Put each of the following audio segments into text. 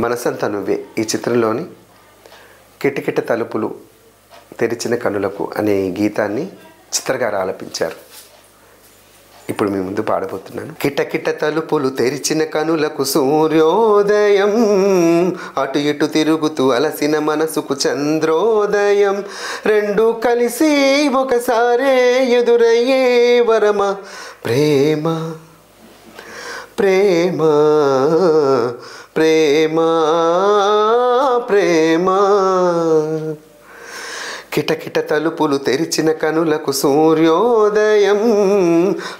మనసంతా నువ్వే ఈ చిత్రంలోని కిటకిట తలుపులు తెరిచిన కనులకు అనే గీతాన్ని చిత్రగారు ఆలపించారు. ఇప్పుడు మీ ముందు పాడబోతున్నాను. కిటకిట తలుపులు తెరిచిన కనులకు సూర్యోదయం, అటు ఇటు తిరుగుతూ అలసిన మనసుకు చంద్రోదయం, రెండు కలిసి ఒకసారే ఎదురయ్యే వరమ ప్రేమ ప్రేమ ప్రేమ ప్రేమ. కిటకిట తలుపులు తెరిచిన కనులకు సూర్యోదయం,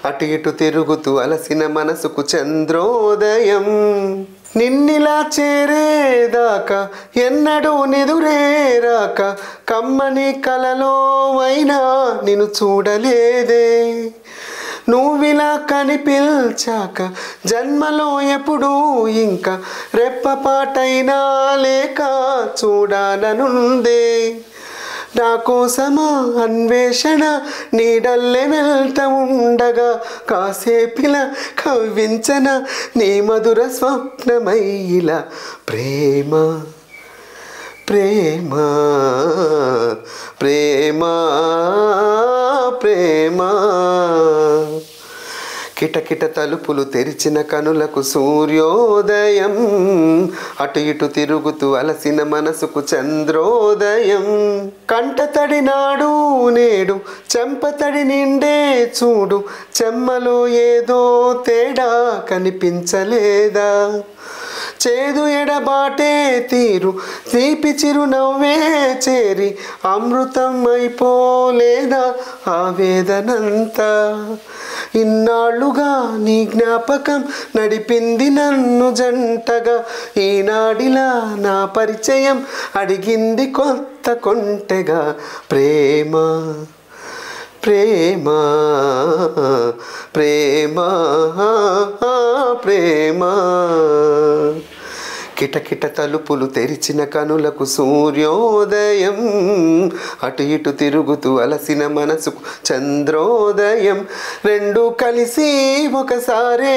అటు ఇటు తిరుగుతూ అలసిన మనసుకు చంద్రోదయం, నిన్నిలా చేరేదాకా ఎన్నడూ నిదురేరాక కమ్మని కలలో అయినా నిన్ను చూడలేదే, నువ్విలా కనిపించాక జన్మలో ఎప్పుడూ ఇంకా రెప్పపాటైనా లేక చూడాలనుందే, నా కోసమా అన్వేషణ నీడల్లే వెళ్తా ఉండగా కాసేపిలా కవ్వించన నీ మధుర స్వప్నమైలా ప్రేమ ప్రేమ ప్రేమ ప్రేమ. కిటకిట తలుపులు తెరిచిన కనులకు సూర్యోదయం, అటు ఇటు తిరుగుతూ అలసిన మనసుకు చంద్రోదయం, కంటతడి నాడు నేడు చెంపతడి నిండే చూడు, చెమ్మలో ఏదో తేడా కనిపించలేదా, చేదు ఎడబాటే తీరు తీపి చిరునవ్వే చేరి అమృతం అయిపోలేదా ఆవేదనంతా, ఇన్నాళ్ళుగా నీ జ్ఞాపకం నడిపింది నన్ను జంటగా, ఈనాడిలా నా పరిచయం అడిగింది కొత్త కొంటెగా ప్రేమ ప్రేమ ప్రేమ ప్రేమ. కిటకిట తలుపులు తెరిచిన కనులకు సూర్యోదయం, అటు ఇటు తిరుగుతూ అలసిన మనసుకు చంద్రోదయం, రెండు కలిసి ఒకసారే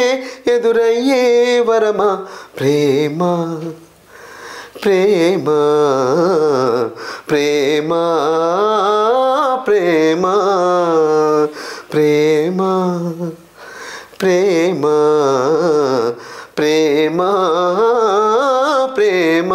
ఎదురయ్యే వరమా ప్రేమ ప్రేమ ప్రేమ ప్రేమ ప్రేమ ప్రేమ ప్రేమ ప్రేమ.